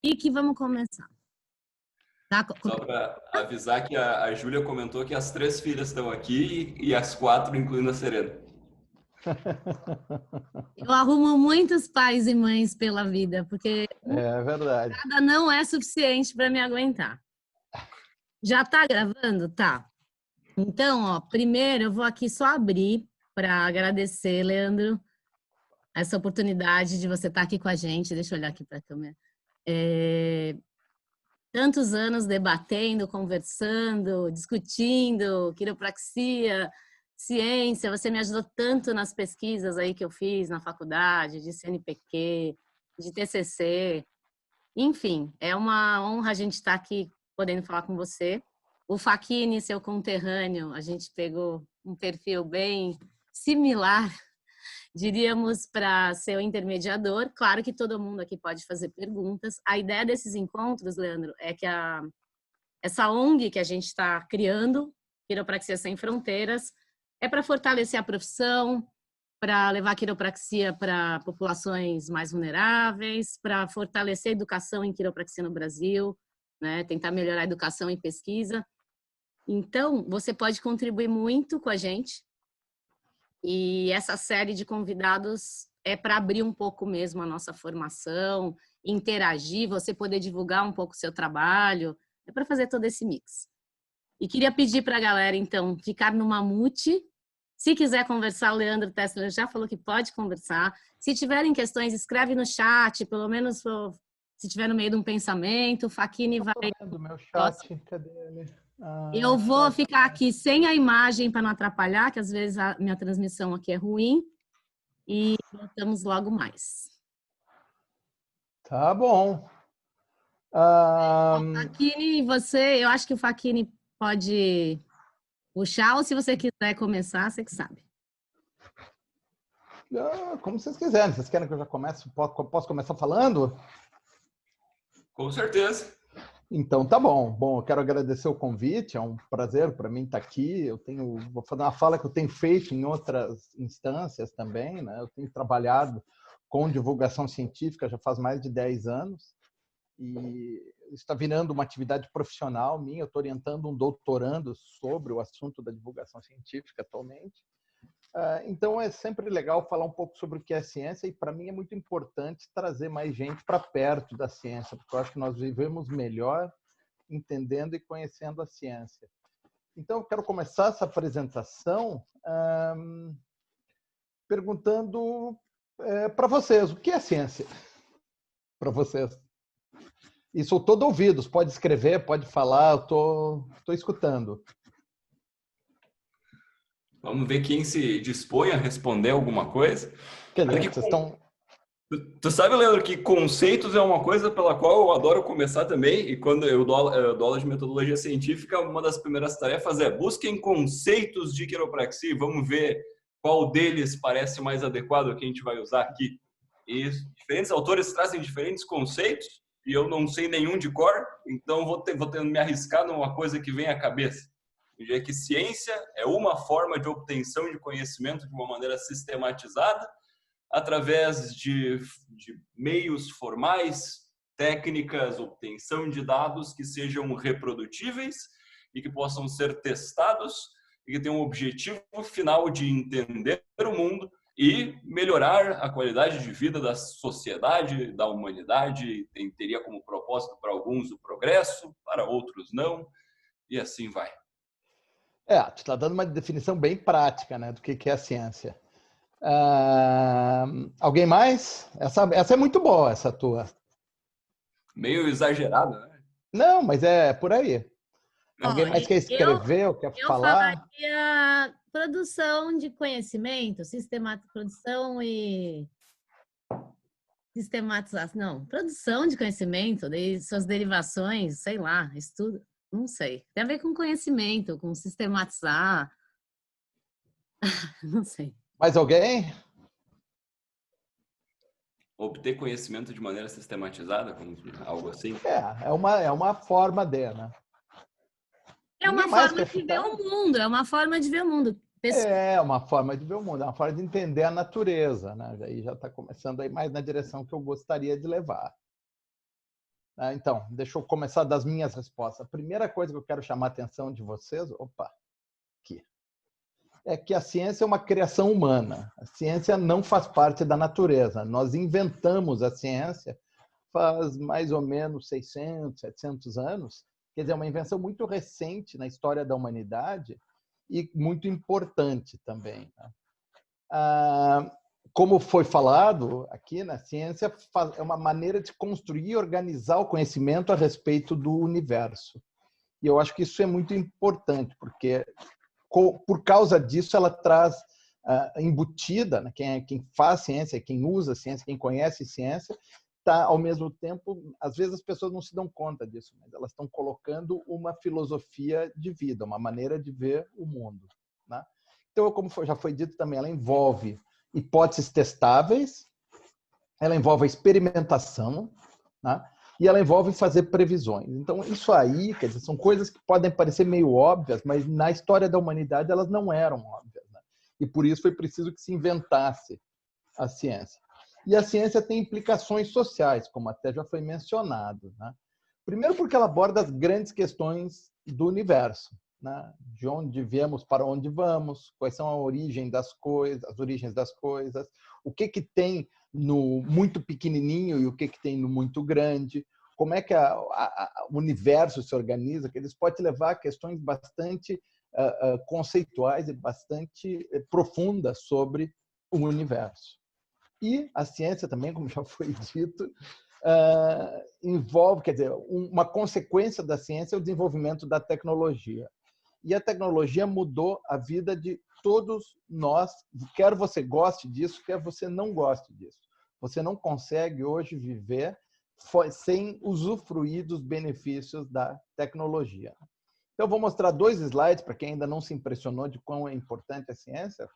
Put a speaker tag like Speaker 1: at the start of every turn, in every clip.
Speaker 1: E que vamos começar. Tá?
Speaker 2: Só para avisar que a Júlia comentou que as 3 filhas estão aqui e as 4, incluindo a Serena.
Speaker 1: Eu arrumo muitos pais e mães pela vida, porque
Speaker 3: É verdade.
Speaker 1: nada não é suficiente para me aguentar. Já tá gravando? Tá. Então, ó, primeiro eu vou aqui só abrir para agradecer, Leandro, essa oportunidade de você estar aqui com a gente. Deixa eu olhar aqui para a câmera. Tantos anos debatendo, conversando, discutindo quiropraxia, ciência. Você me ajudou tanto nas pesquisas aí que eu fiz na faculdade, de CNPq, de TCC. Enfim, é uma honra a gente estar aqui podendo falar com você. O Facchini, seu conterrâneo, a gente pegou um perfil bem similar, diríamos, para ser o intermediador. Claro que todo mundo aqui pode fazer perguntas. A ideia desses encontros, Leandro, é que essa ONG que a gente está criando, Quiropraxia Sem Fronteiras, é para fortalecer a profissão, para levar a quiropraxia para populações mais vulneráveis, para fortalecer a educação em quiropraxia no Brasil, né? Tentar melhorar a educação e pesquisa. Então, você pode contribuir muito com a gente. E essa série de convidados é para abrir um pouco mesmo a nossa formação, interagir, você poder divulgar um pouco o seu trabalho, é para fazer todo esse mix. E queria pedir para a galera, então, ficar no mamute. Se quiser conversar, o Leandro Tessler já falou que pode conversar. Se tiverem questões, escreve no chat, pelo menos se tiver no meio de um pensamento, o Facchini vai...
Speaker 3: Do meu chat, cadê ele?
Speaker 1: Eu vou ficar aqui sem a imagem para não atrapalhar, que às vezes a minha transmissão aqui é ruim. E voltamos logo mais.
Speaker 3: Tá bom.
Speaker 1: Facchini, eu acho que o Facchini pode puxar, ou se você quiser começar, você que sabe.
Speaker 3: Como vocês quiserem. Vocês querem que eu já comece? Posso começar falando?
Speaker 2: Com certeza.
Speaker 3: Então, tá bom. Bom, eu quero agradecer o convite. É um prazer para mim estar aqui. Vou fazer uma fala que eu tenho feito em outras instâncias também, né? Eu tenho trabalhado com divulgação científica já faz mais de 10 anos e está virando uma atividade profissional minha. Eu estou orientando um doutorando sobre o assunto da divulgação científica atualmente. Então, é sempre legal falar um pouco sobre o que é ciência e, para mim, é muito importante trazer mais gente para perto da ciência, porque eu acho que nós vivemos melhor entendendo e conhecendo a ciência. Então, eu quero começar essa apresentação perguntando para vocês, o que é ciência? Para vocês. E sou todo ouvidos, pode escrever, pode falar, eu estou escutando.
Speaker 2: Vamos ver quem se dispõe a responder alguma coisa. Tu sabe, Leandro, que conceitos é uma coisa pela qual eu adoro começar também, e quando eu dou aula de metodologia científica, uma das primeiras tarefas é busquem conceitos de quiropraxia e vamos ver qual deles parece mais adequado que a gente vai usar aqui. E diferentes autores trazem diferentes conceitos, e eu não sei nenhum de cor, então vou tendo me arriscar numa coisa que vem à cabeça. É que ciência é uma forma de obtenção de conhecimento de uma maneira sistematizada, através de meios formais, técnicas, obtenção de dados que sejam reprodutíveis e que possam ser testados e que tenham um objetivo final de entender o mundo e melhorar a qualidade de vida da sociedade, da humanidade. Teria como propósito para alguns o progresso, para outros não, e assim vai.
Speaker 3: Tu está dando uma definição bem prática, né, do que é a ciência. Alguém mais? Essa é muito boa, essa tua.
Speaker 2: Meio exagerada, né?
Speaker 3: Não, mas é por aí. Alguém mais quer escrever ou quer falar?
Speaker 1: Eu falaria produção de conhecimento, produção e sistematização. Não, produção de conhecimento, suas derivações, sei lá, estudo. Não sei. Tem a ver com conhecimento, com sistematizar. Não sei.
Speaker 3: Mais alguém?
Speaker 2: Obter conhecimento de maneira sistematizada, como algo assim?
Speaker 3: É uma forma de, né?
Speaker 1: É uma forma de ver o mundo, é uma forma de ver o mundo.
Speaker 3: É uma forma de ver o mundo, é uma forma de entender a natureza, né? Aí já está começando aí mais na direção que eu gostaria de levar. Então, deixa eu começar das minhas respostas. A primeira coisa que eu quero chamar a atenção de vocês, aqui, é que a ciência é uma criação humana. A ciência não faz parte da natureza. Nós inventamos a ciência faz mais ou menos 600, 700 anos. Quer dizer, é uma invenção muito recente na história da humanidade e muito importante também. Como foi falado aqui, na ciência é uma maneira de construir e organizar o conhecimento a respeito do universo. E eu acho que isso é muito importante, porque por causa disso ela traz embutida, né, quem faz ciência, quem usa ciência, quem conhece ciência, está ao mesmo tempo, às vezes as pessoas não se dão conta disso, mas elas estão colocando uma filosofia de vida, uma maneira de ver o mundo, né? Então, como já foi dito também, ela envolve hipóteses testáveis, ela envolve a experimentação, né? E ela envolve fazer previsões. Então, isso aí, quer dizer, são coisas que podem parecer meio óbvias, mas na história da humanidade elas não eram óbvias, né? E por isso foi preciso que se inventasse a ciência. E a ciência tem implicações sociais, como até já foi mencionado, né? Primeiro porque ela aborda as grandes questões do universo, né? De onde viemos, para onde vamos, quais são a origem das coisas, as origens das coisas, o que tem no muito pequenininho e o que tem no muito grande, como é que o universo se organiza, que eles podem levar a questões bastante conceituais e bastante profundas sobre o universo. E a ciência também, como já foi dito, envolve, quer dizer, uma consequência da ciência é o desenvolvimento da tecnologia. E a tecnologia mudou a vida de todos nós, quer você goste disso, quer você não goste disso. Você não consegue hoje viver sem usufruir dos benefícios da tecnologia. Então, eu vou mostrar 2 slides para quem ainda não se impressionou de quão é importante a ciência.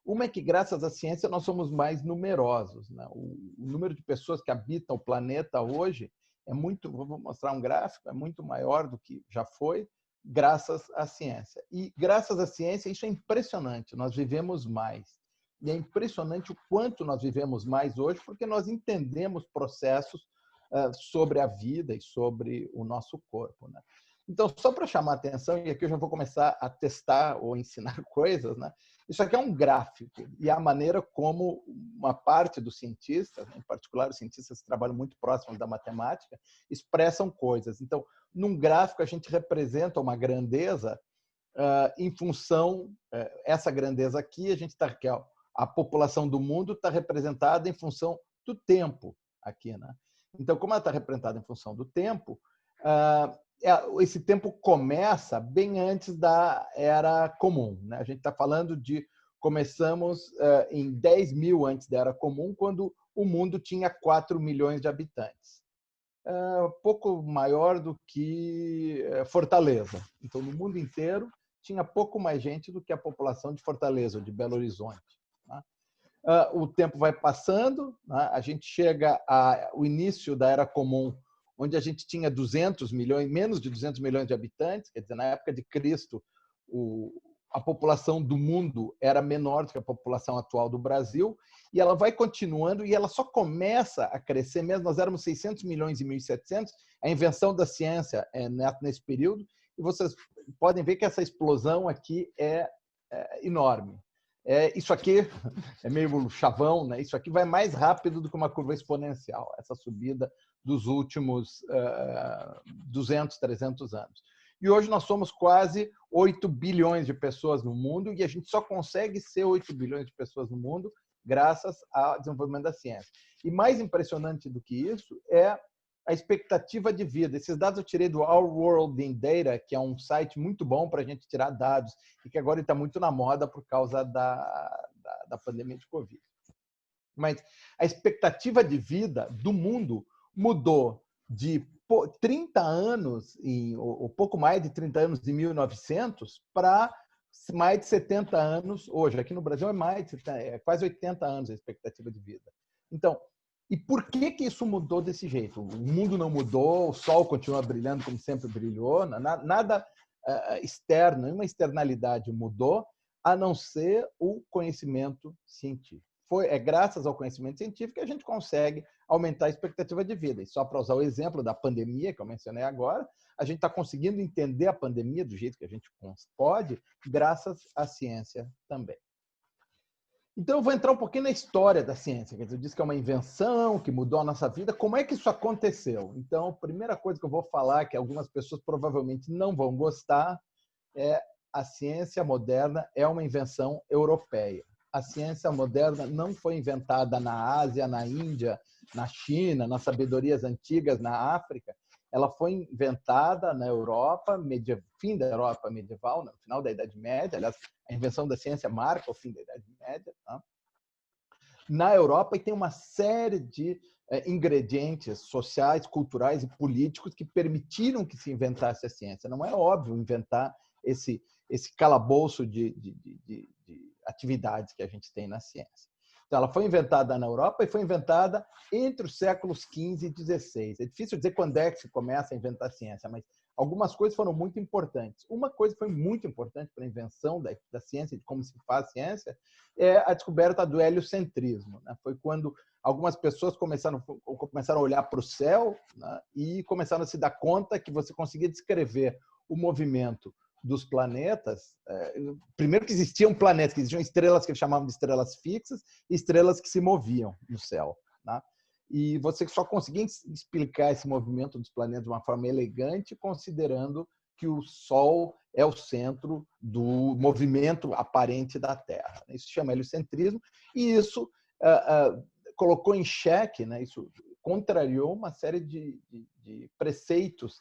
Speaker 3: Uma é que, graças à ciência, nós somos mais numerosos, né? O número de pessoas que habitam o planeta hoje é muito, vou mostrar um gráfico, é muito maior do que já foi, graças à ciência. E, graças à ciência, isso é impressionante, nós vivemos mais. E é impressionante o quanto nós vivemos mais hoje, porque nós entendemos processos sobre a vida e sobre o nosso corpo, né? Então, só para chamar a atenção, e aqui eu já vou começar a testar ou ensinar coisas, né? Isso aqui é um gráfico e a maneira como uma parte dos cientistas, em particular os cientistas que trabalham muito próximos da matemática, expressam coisas. Então, num gráfico a gente representa uma grandeza em função, essa grandeza aqui, a gente está aqui, ó, a população do mundo está representada em função do tempo aqui, né? Então, como ela está representada em função do tempo, esse tempo começa bem antes da Era Comum, né? A gente está falando começamos em 10.000 antes da Era Comum, quando o mundo tinha 4 milhões de habitantes. Pouco maior do que Fortaleza. Então, no mundo inteiro, tinha pouco mais gente do que a população de Fortaleza, ou de Belo Horizonte, né? O tempo vai passando, né? A gente chega ao início da Era Comum, onde a gente tinha 200 milhões, menos de 200 milhões de habitantes, quer dizer, na época de Cristo, a população do mundo era menor do que a população atual do Brasil, e ela vai continuando, e ela só começa a crescer mesmo. Nós éramos 600 milhões em 1700, a invenção da ciência é nesse período, e vocês podem ver que essa explosão aqui é enorme. Isso aqui é meio chavão, né? Isso aqui vai mais rápido do que uma curva exponencial, essa subida dos últimos 200, 300 anos. E hoje nós somos quase 8 bilhões de pessoas no mundo, e a gente só consegue ser 8 bilhões de pessoas no mundo graças ao desenvolvimento da ciência. E mais impressionante do que isso é a expectativa de vida. Esses dados eu tirei do Our World in Data, que é um site muito bom para a gente tirar dados e que agora está muito na moda por causa da pandemia de Covid. Mas a expectativa de vida do mundo mudou de 30 anos, ou pouco mais de 30 anos em 1900, para mais de 70 anos hoje. Aqui no Brasil é quase 80 anos a expectativa de vida. Então, e por que isso mudou desse jeito? O mundo não mudou, o sol continua brilhando como sempre brilhou, nada externo, nenhuma externalidade mudou, a não ser o conhecimento científico. é graças ao conhecimento científico que a gente consegue aumentar a expectativa de vida. E só para usar o exemplo da pandemia, que eu mencionei agora, a gente está conseguindo entender a pandemia do jeito que a gente pode, graças à ciência também. Então, eu vou entrar um pouquinho na história da ciência. Quer dizer, eu disse que é uma invenção que mudou a nossa vida. Como é que isso aconteceu? Então, a primeira coisa que eu vou falar, que algumas pessoas provavelmente não vão gostar, é a ciência moderna é uma invenção europeia. A ciência moderna não foi inventada na Ásia, na Índia, na China, nas sabedorias antigas, na África. Ela foi inventada na Europa, fim da Europa medieval, no final da Idade Média. Aliás, a invenção da ciência marca o fim da Idade Média. Tá? Na Europa, e tem uma série de ingredientes sociais, culturais e políticos que permitiram que se inventasse a ciência. Não é óbvio inventar esse calabouço de atividades que a gente tem na ciência. Então, ela foi inventada na Europa e foi inventada entre os séculos XV e XVI. É difícil dizer quando é que se começa a inventar a ciência, mas algumas coisas foram muito importantes. Uma coisa que foi muito importante para a invenção da ciência, de como se faz ciência, é a descoberta do heliocentrismo. Né? Foi quando algumas pessoas começaram a olhar para o céu, né? E começaram a se dar conta que você conseguia descrever o movimento dos planetas. Primeiro que existiam planetas, que existiam estrelas que eles chamavam de estrelas fixas e estrelas que se moviam no céu. Né? E você só conseguia explicar esse movimento dos planetas de uma forma elegante, considerando que o Sol é o centro do movimento aparente da Terra. Isso se chama heliocentrismo, e isso colocou em xeque, né? Isso contrariou uma série de preceitos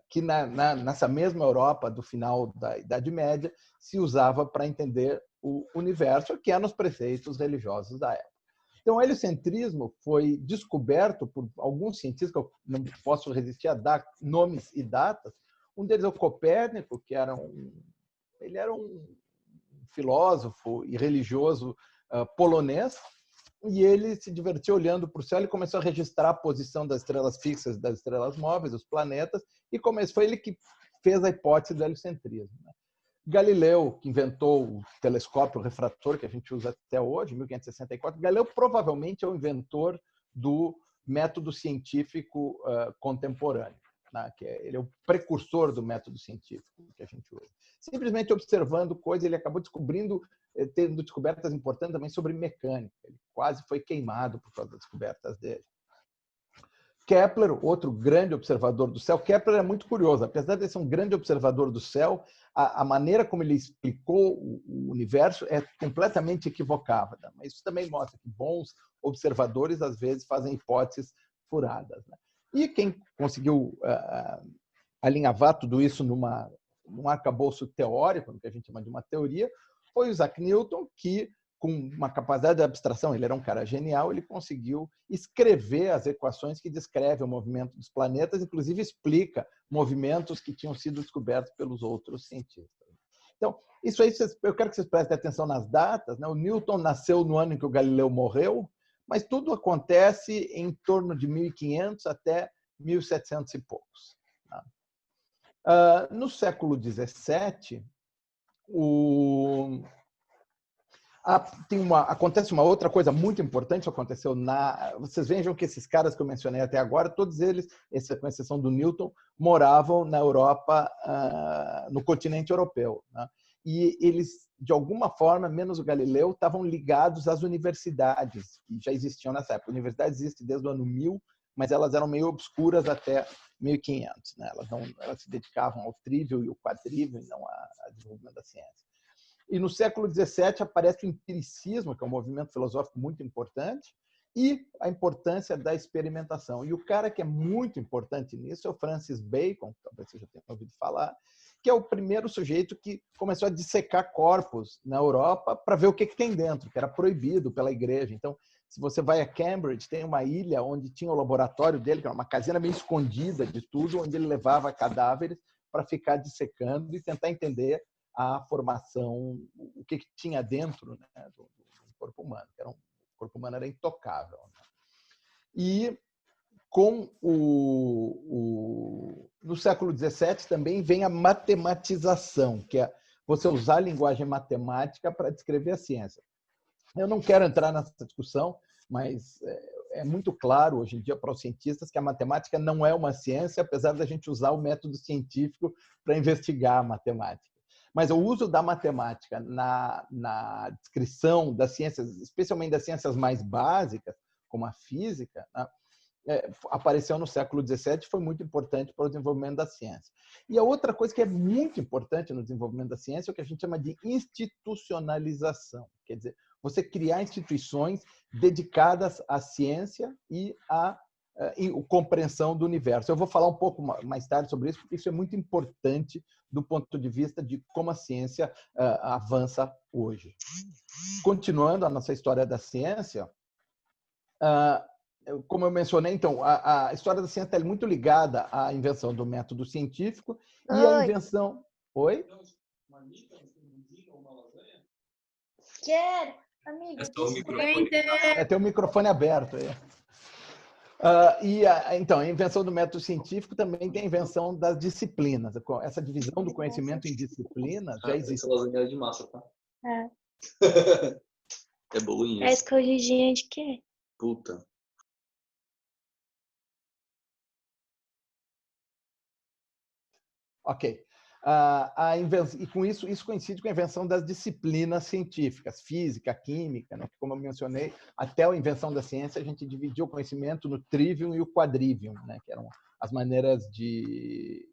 Speaker 3: que nessa mesma Europa do final da Idade Média se usava para entender o universo, que eram os preceitos religiosos da época. Então, o heliocentrismo foi descoberto por alguns cientistas, que eu não posso resistir a dar nomes e datas. Um deles é o Copérnico, que ele era um filósofo e religioso polonês, e ele se divertia olhando para o céu e começou a registrar a posição das estrelas fixas, das estrelas móveis, dos planetas, e foi ele que fez a hipótese do heliocentrismo. Galileu, que inventou o telescópio refrator que a gente usa até hoje, em 1564, Galileu provavelmente é o inventor do método científico contemporâneo, né? Ele é o precursor do método científico que a gente usa. Simplesmente observando coisas, ele acabou tendo descobertas importantes também sobre mecânica. Ele quase foi queimado por causa das descobertas dele. Kepler, outro grande observador do céu. Kepler é muito curioso. Apesar de ser um grande observador do céu, a maneira como ele explicou o universo é completamente equivocada. Mas isso também mostra que bons observadores, às vezes, fazem hipóteses furadas. E quem conseguiu alinhavar tudo isso num arcabouço teórico, no que a gente chama de uma teoria, foi o Isaac Newton, que, com uma capacidade de abstração, ele era um cara genial, ele conseguiu escrever as equações que descrevem o movimento dos planetas, inclusive explica movimentos que tinham sido descobertos pelos outros cientistas. Então, isso aí, eu quero que vocês prestem atenção nas datas. Né? O Newton nasceu no ano em que o Galileu morreu, mas tudo acontece em torno de 1500 até 1700 e poucos. No século XVII, acontece uma outra coisa muito importante. Aconteceu vocês vejam que esses caras que eu mencionei até agora, todos eles, com exceção do Newton, moravam na Europa, no continente europeu. Né? E eles, de alguma forma, menos o Galileu, estavam ligados às universidades que já existiam nessa época. A universidade existe desde o ano 1000, mas elas eram meio obscuras até 1500. Né? Elas se dedicavam ao trívio e ao quadrívio, e não ao desenvolvimento da ciência. E no século XVII aparece o empiricismo, que é um movimento filosófico muito importante, e a importância da experimentação. E o cara que é muito importante nisso é o Francis Bacon, talvez você já tenha ouvido falar, que é o primeiro sujeito que começou a dissecar corpos na Europa para ver o que tem dentro, que era proibido pela igreja. Então, se você vai a Cambridge, tem uma ilha onde tinha o laboratório dele, que era uma casinha meio escondida de tudo, onde ele levava cadáveres para ficar dissecando e tentar entender a formação, o que tinha dentro, né, do corpo humano. O corpo humano era intocável. Né? E no século XVII também vem a matematização, que é você usar a linguagem matemática para descrever a ciência. Eu não quero entrar nessa discussão, mas é muito claro hoje em dia para os cientistas que a matemática não é uma ciência, apesar da gente usar o método científico para investigar a matemática. Mas o uso da matemática na descrição das ciências, especialmente das ciências mais básicas, como a física, né, apareceu no século XVII e foi muito importante para o desenvolvimento da ciência. E a outra coisa que é muito importante no desenvolvimento da ciência é o que a gente chama de institucionalização. Quer dizer, você criar instituições dedicadas à ciência e à compreensão do universo. Eu vou falar um pouco mais tarde sobre isso, porque isso é muito importante do ponto de vista de como a ciência avança hoje. Continuando a nossa história da ciência, como eu mencionei, então, a história da ciência é muito ligada à invenção do método científico e à invenção... Oi?
Speaker 4: Quero, amiga.
Speaker 3: Tem o microfone aberto aí. Então, a invenção do método científico também tem a invenção das disciplinas. Essa divisão do conhecimento em disciplinas já existe.
Speaker 5: Lasanha de massa, tá? É bolinha.
Speaker 4: É escorridinha de quê?
Speaker 5: Puta.
Speaker 3: Ok. E com isso coincide com a invenção das disciplinas científicas, física, química, né? Como eu mencionei, até a invenção da ciência a gente dividiu o conhecimento no trivium e o quadrivium, né? Que eram as maneiras de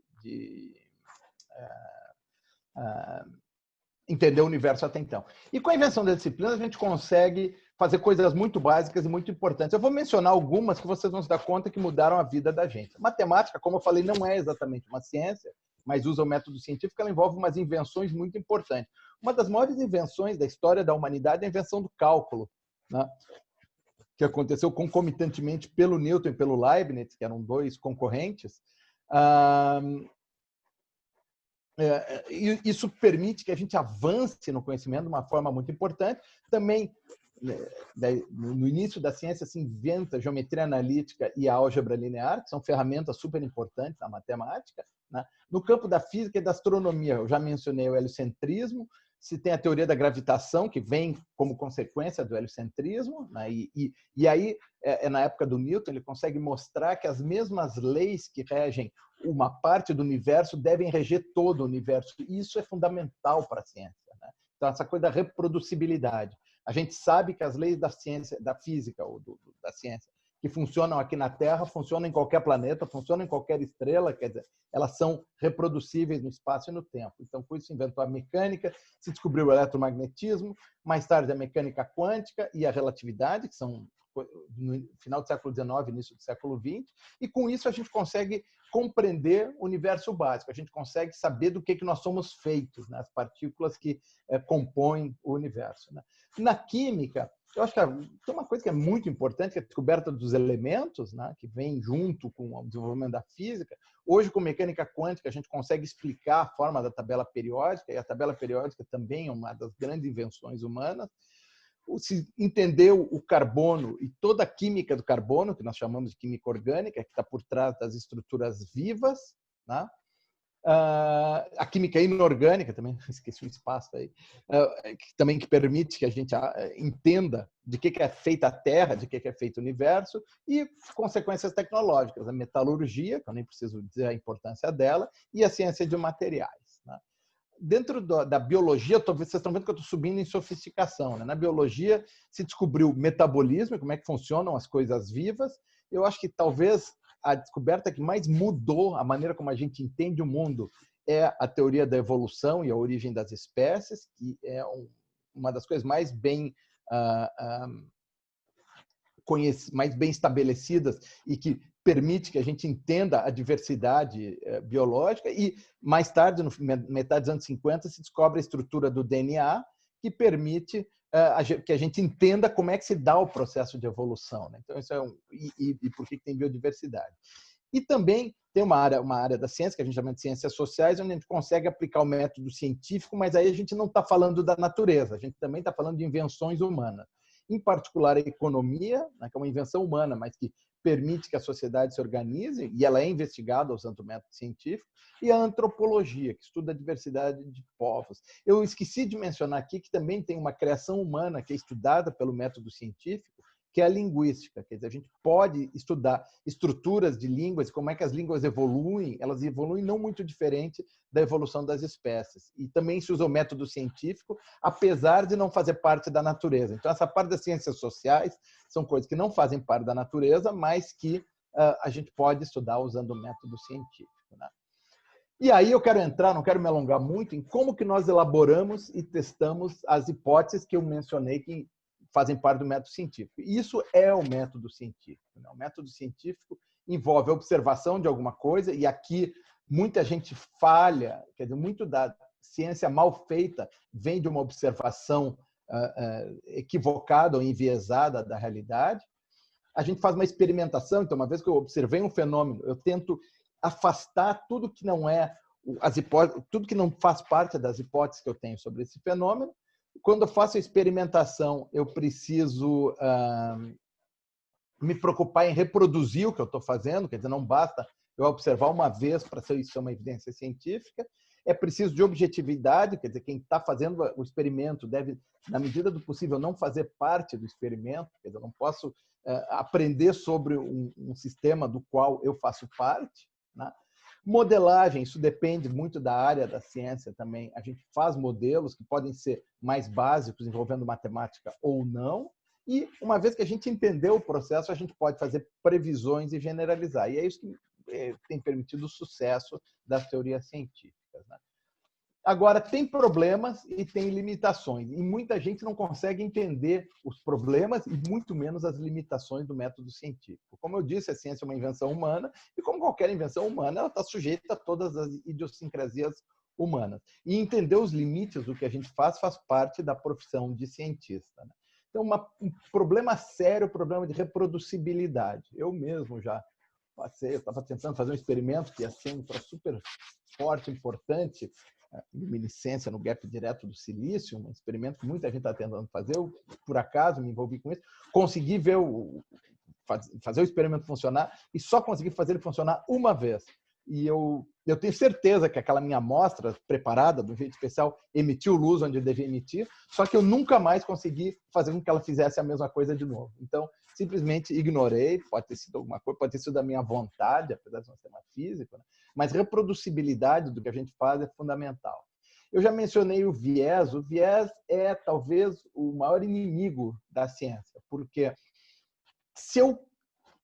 Speaker 3: entender o universo até então. E com a invenção das disciplinas a gente consegue fazer coisas muito básicas e muito importantes. Eu vou mencionar algumas que vocês vão se dar conta que mudaram a vida da gente. A matemática, como eu falei, não é exatamente uma ciência, mas usa o método científico, ela envolve umas invenções muito importantes. Uma das maiores invenções da história da humanidade é a invenção do cálculo, né? Que aconteceu concomitantemente pelo Newton e pelo Leibniz, que eram dois concorrentes. Isso permite que a gente avance no conhecimento de uma forma muito importante. Também, no início da ciência, se inventa a geometria analítica e a álgebra linear, que são ferramentas super importantes na matemática, né? No campo da física e da astronomia, eu já mencionei o heliocentrismo, se tem a teoria da gravitação, que vem como consequência do heliocentrismo, né? E aí, na época do Newton, ele consegue mostrar que as mesmas leis que regem uma parte do universo devem reger todo o universo. E isso é fundamental para a ciência, né? Então, essa coisa da reproducibilidade. A gente sabe que as leis da ciência, da física ou da ciência, que funcionam aqui na Terra, funcionam em qualquer planeta, funcionam em qualquer estrela, quer dizer, elas são reproducíveis no espaço e no tempo. Então, por isso se inventou a mecânica, se descobriu o eletromagnetismo, mais tarde a mecânica quântica e a relatividade, que são no final do século XIX, início do século XX, e com isso a gente consegue compreender o universo básico, a gente consegue saber do que nós somos feitos, né? As partículas que compõem o universo, né? Na química, eu acho que tem uma coisa que é muito importante, que é a descoberta dos elementos, né? Que vem junto com o desenvolvimento da física. Hoje, com mecânica quântica, a gente consegue explicar a forma da tabela periódica, e a tabela periódica também é uma das grandes invenções humanas. Se entendeu o carbono e toda a química do carbono, que nós chamamos de química orgânica, que está por trás das estruturas vivas, né? A química inorgânica, também esqueci um espaço aí, que permite que a gente entenda de que é feita a Terra, de que é feito o universo, e consequências tecnológicas, a metalurgia, que eu nem preciso dizer a importância dela, e a ciência de materiais, né? Dentro da biologia, vocês estão vendo que eu estou subindo em sofisticação, né? Na biologia se descobriu metabolismo, como é que funcionam as coisas vivas. Eu acho que talvez a descoberta que mais mudou a maneira como a gente entende o mundo é a teoria da evolução e a origem das espécies, que é uma das coisas mais bem estabelecidas e que permite que a gente entenda a diversidade biológica. E mais tarde, no metade dos anos 50, se descobre a estrutura do DNA, que permite que a gente entenda como é que se dá o processo de evolução, né? Então, isso e por que tem biodiversidade. E também tem uma área da ciência, que a gente chama de ciências sociais, onde a gente consegue aplicar o método científico, mas aí a gente não está falando da natureza, a gente também está falando de invenções humanas. Em particular, a economia, né, que é uma invenção humana, mas que permite que a sociedade se organize, e ela é investigada usando o método científico, e a antropologia, que estuda a diversidade de povos. Eu esqueci de mencionar aqui que também tem uma criação humana que é estudada pelo método científico, que é a linguística. Quer dizer, a gente pode estudar estruturas de línguas, como é que as línguas evoluem, elas evoluem não muito diferente da evolução das espécies. E também se usa o método científico, apesar de não fazer parte da natureza. Então, essa parte das ciências sociais são coisas que não fazem parte da natureza, mas que a gente pode estudar usando o método científico, né? E aí eu quero entrar, não quero me alongar muito, em como que nós elaboramos e testamos as hipóteses que eu mencionei que fazem parte do método científico. Isso é o método científico, né? O método científico envolve a observação de alguma coisa, e aqui muita gente falha, quer dizer, muito da ciência mal feita vem de uma observação equivocada ou enviesada da realidade. A gente faz uma experimentação, então, uma vez que eu observei um fenômeno, eu tento afastar tudo que não é as hipóteses, tudo que não faz parte das hipóteses que eu tenho sobre esse fenômeno. Quando eu faço a experimentação, eu preciso me preocupar em reproduzir o que eu estou fazendo, quer dizer, não basta eu observar uma vez para ser isso uma evidência científica. É preciso de objetividade, quer dizer, quem está fazendo o experimento deve, na medida do possível, não fazer parte do experimento, quer dizer, eu não posso aprender sobre um sistema do qual eu faço parte, né? Modelagem, isso depende muito da área da ciência também. A gente faz modelos que podem ser mais básicos, envolvendo matemática ou não. E, uma vez que a gente entendeu o processo, a gente pode fazer previsões e generalizar. E é isso que tem permitido o sucesso das teorias científicas, né? Agora, tem problemas e tem limitações. E muita gente não consegue entender os problemas e muito menos as limitações do método científico. Como eu disse, a ciência é uma invenção humana e, como qualquer invenção humana, ela está sujeita a todas as idiosincrasias humanas. E entender os limites do que a gente faz parte da profissão de cientista, né? Então, um problema sério, problema de reproducibilidade. Eu mesmo já passei, eu estava tentando fazer um experimento que ia ser um super forte, importante, luminescência no gap direto do silício, um experimento que muita gente está tentando fazer. Eu, por acaso, me envolvi com isso, consegui ver fazer o experimento funcionar e só consegui fazer ele funcionar uma vez. E eu tenho certeza que aquela minha amostra preparada, de um jeito especial, emitiu luz onde devia emitir, só que eu nunca mais consegui fazer com que ela fizesse a mesma coisa de novo. Então, simplesmente ignorei, pode ter sido alguma coisa, pode ter sido da minha vontade, apesar de ser um sistema físico, né? Mas reproducibilidade do que a gente faz é fundamental. Eu já mencionei o viés é talvez o maior inimigo da ciência, porque se eu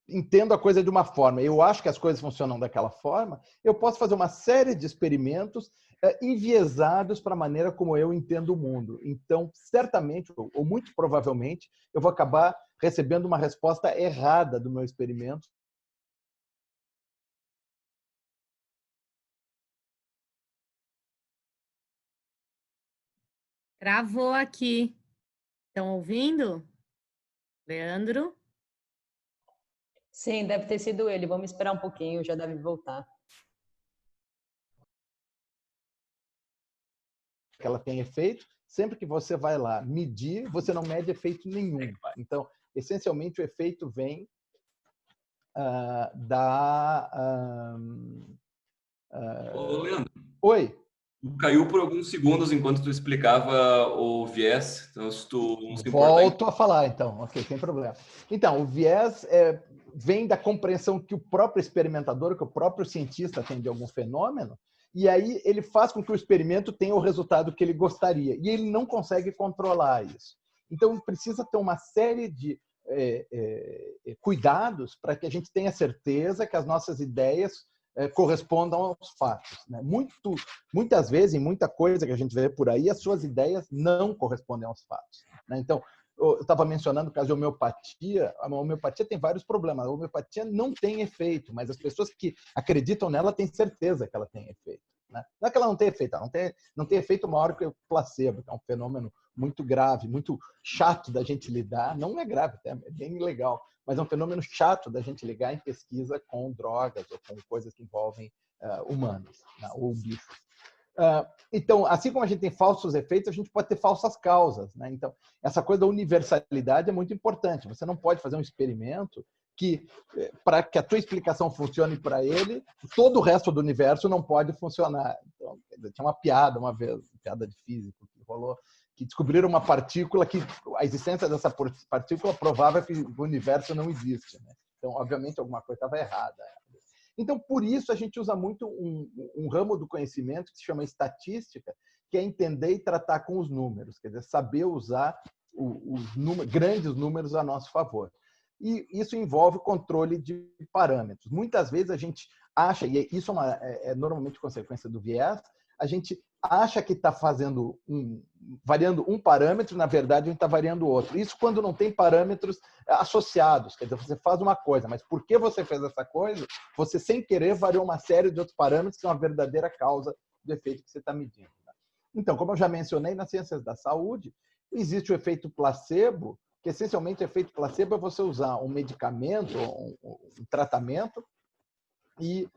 Speaker 3: entendo a coisa de uma forma, eu acho que as coisas funcionam daquela forma, eu posso fazer uma série de experimentos enviesados para a maneira como eu entendo o mundo. Então, certamente, ou muito provavelmente, eu vou acabar recebendo uma resposta errada do meu experimento.
Speaker 1: Travou aqui. Estão ouvindo? Leandro?
Speaker 6: Sim, deve ter sido ele. Vamos esperar um pouquinho, já deve voltar.
Speaker 3: Que ela tem efeito, sempre que você vai lá medir, você não mede efeito nenhum. Então, essencialmente, o efeito vem
Speaker 2: Ô, Leandro,
Speaker 3: Oi?
Speaker 2: caiu por alguns segundos enquanto tu explicava o viés, então se tu não se importar...
Speaker 3: Volto a falar, então. Ok, sem problema. Então, o viés vem da compreensão que o próprio experimentador, que o próprio cientista tem de algum fenômeno, e aí ele faz com que o experimento tenha o resultado que ele gostaria. E ele não consegue controlar isso. Então, precisa ter uma série de cuidados para que a gente tenha certeza que as nossas ideias correspondam aos fatos, né? Muitas vezes, em muita coisa que a gente vê por aí, as suas ideias não correspondem aos fatos, né? Então, eu estava mencionando o caso de homeopatia. A homeopatia tem vários problemas. A homeopatia não tem efeito, mas as pessoas que acreditam nela têm certeza que ela tem efeito, né? Não é que ela não tem efeito, ela não tem efeito maior que o placebo, que é um fenômeno muito grave, muito chato da gente lidar. Não é grave, é bem legal, mas é um fenômeno chato da gente ligar em pesquisa com drogas ou com coisas que envolvem humanos, né, ou bichos. Então, assim como a gente tem falsos efeitos, a gente pode ter falsas causas, né? Então, essa coisa da universalidade é muito importante. Você não pode fazer um experimento que para que a tua explicação funcione para ele, todo o resto do universo não pode funcionar. Então, tinha uma piada uma vez, uma piada de físico que rolou, que descobriram uma partícula que a existência dessa partícula provava que o universo não existe, né? Então, obviamente, alguma coisa estava errada. Então, por isso, a gente usa muito um ramo do conhecimento que se chama estatística, que é entender e tratar com os números, quer dizer, saber usar os grandes números a nosso favor. E isso envolve controle de parâmetros. Muitas vezes a gente acha, e isso é normalmente consequência do viés, a gente acha que está variando um parâmetro, na verdade, a gente está variando outro. Isso quando não tem parâmetros associados. Quer dizer, você faz uma coisa, mas por que você fez essa coisa? Você, sem querer, variou uma série de outros parâmetros que são a verdadeira causa do efeito que você está medindo. Então, como eu já mencionei, nas ciências da saúde, existe o efeito placebo, que essencialmente o efeito placebo é você usar um medicamento, um tratamento, e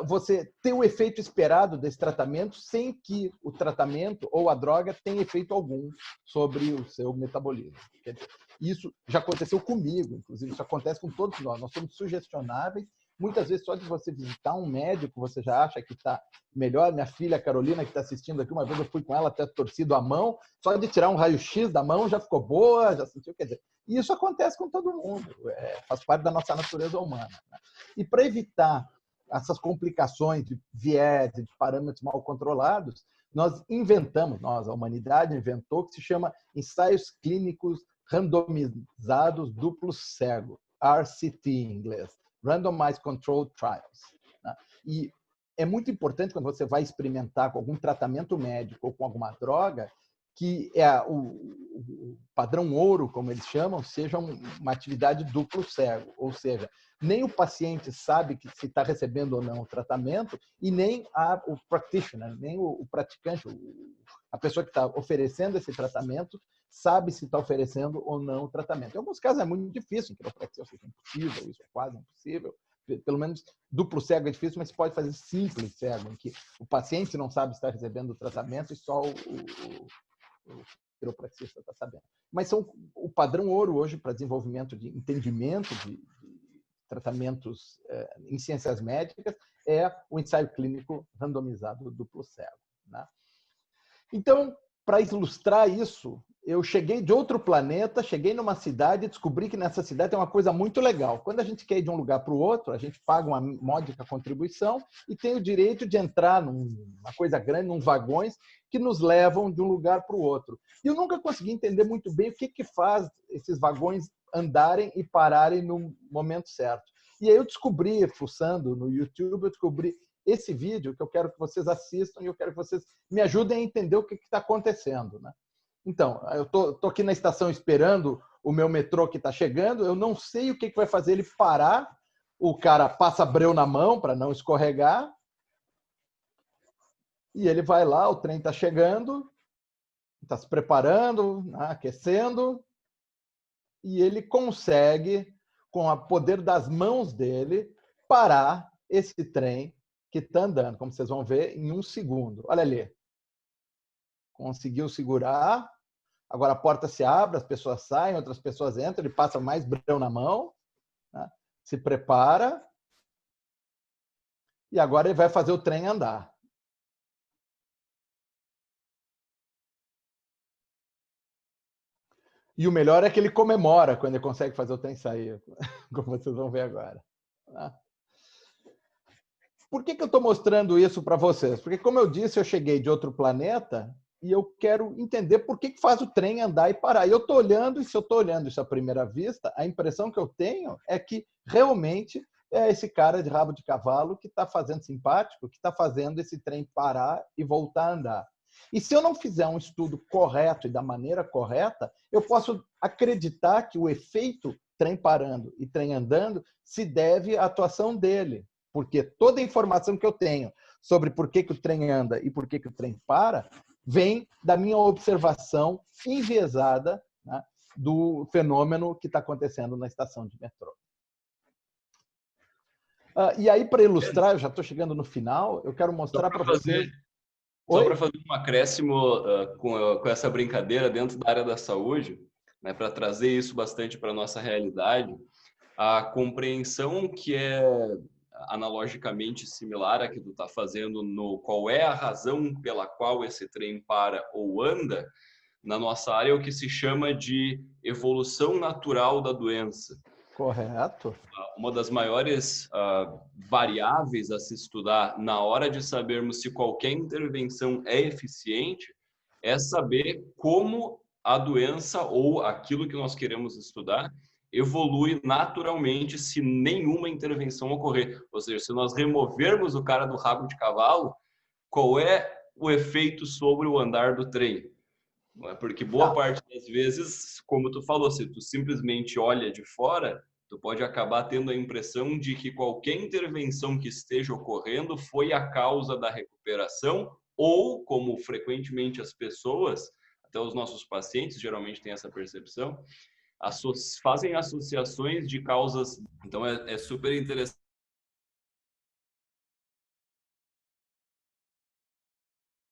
Speaker 3: você ter o efeito esperado desse tratamento sem que o tratamento ou a droga tenha efeito algum sobre o seu metabolismo. Quer dizer, isso já aconteceu comigo, inclusive, isso acontece com todos nós. Nós somos sugestionáveis. Muitas vezes, só de você visitar um médico, você já acha que está melhor. Minha filha Carolina, que está assistindo aqui, uma vez eu fui com ela até torcido a mão, só de tirar um raio-x da mão já ficou boa, já sentiu. Quer dizer, e isso acontece com todo mundo, faz parte da nossa natureza humana, né? E para evitar essas complicações de viés, de parâmetros mal controlados, a humanidade inventou o que se chama ensaios clínicos randomizados duplos cego, RCT em inglês, Randomized Controlled Trials, né? E é muito importante quando você vai experimentar com algum tratamento médico ou com alguma droga, que o padrão ouro, como eles chamam, seja uma atividade duplo cego, ou seja, nem o paciente sabe que se está recebendo ou não o tratamento e nem o practitioner, nem o praticante, a pessoa que está oferecendo esse tratamento, sabe se está oferecendo ou não o tratamento. Em alguns casos é muito difícil, em quiropraxia é impossível, isso é quase impossível. Pelo menos duplo cego é difícil, mas se pode fazer simples cego, em que o paciente não sabe se está recebendo o tratamento e só o quiropraxista está sabendo. Mas são o padrão ouro hoje para desenvolvimento de entendimento de tratamentos em ciências médicas é o ensaio clínico randomizado duplo cego, né? Então, para ilustrar isso, eu cheguei de outro planeta, cheguei numa cidade e descobri que nessa cidade tem uma coisa muito legal. Quando a gente quer ir de um lugar para o outro, a gente paga uma módica contribuição e tem o direito de entrar numa coisa grande, num vagões que nos levam de um lugar para o outro. E eu nunca consegui entender muito bem o que faz esses vagões andarem e pararem no momento certo. E aí eu descobri, fuçando no YouTube, eu descobri esse vídeo que eu quero que vocês assistam e eu quero que vocês me ajudem a entender o que está acontecendo, né? Então, eu tô aqui na estação esperando o meu metrô que está chegando, eu não sei o que vai fazer ele parar, o cara passa breu na mão para não escorregar, e ele vai lá, o trem está chegando, está se preparando, aquecendo, e ele consegue, com o poder das mãos dele, parar esse trem que está andando, como vocês vão ver, em 1 segundo. Olha ali. Conseguiu segurar. Agora a porta se abre, as pessoas saem, outras pessoas entram, ele passa mais breu na mão, né? Se prepara. E agora ele vai fazer o trem andar. E o melhor é que ele comemora quando ele consegue fazer o trem sair, como vocês vão ver agora. Por que eu estou mostrando isso para vocês? Porque, como eu disse, eu cheguei de outro planeta e eu quero entender por que faz o trem andar e parar. E eu estou olhando, e se eu estou olhando isso à primeira vista, a impressão que eu tenho é que realmente é esse cara de rabo de cavalo que está fazendo simpático, que está fazendo esse trem parar e voltar a andar. E se eu não fizer um estudo correto e da maneira correta, eu posso acreditar que o efeito trem parando e trem andando se deve à atuação dele. Porque toda a informação que eu tenho sobre por que o trem anda e por que o trem para vem da minha observação enviesada, né, do fenômeno que está acontecendo na estação de metrô. E aí, para ilustrar, eu já estou chegando no final, eu quero mostrar para vocês...
Speaker 2: Só para fazer um acréscimo com essa brincadeira dentro da área da saúde, né, para trazer isso bastante para a nossa realidade, a compreensão que é analogicamente similar à que tu está fazendo no qual é a razão pela qual esse trem para ou anda, na nossa área é o que se chama de evolução natural da doença.
Speaker 3: Correto.
Speaker 2: Uma das maiores variáveis a se estudar na hora de sabermos se qualquer intervenção é eficiente é saber como a doença ou aquilo que nós queremos estudar evolui naturalmente se nenhuma intervenção ocorrer. Ou seja, se nós removermos o cara do rabo de cavalo, qual é o efeito sobre o andar do trem? Porque boa parte das vezes, como tu falou, se tu simplesmente olha de fora, tu pode acabar tendo a impressão de que qualquer intervenção que esteja ocorrendo foi a causa da recuperação ou, como frequentemente as pessoas, até os nossos pacientes geralmente têm essa percepção, fazem associações de causas. Então é super interessante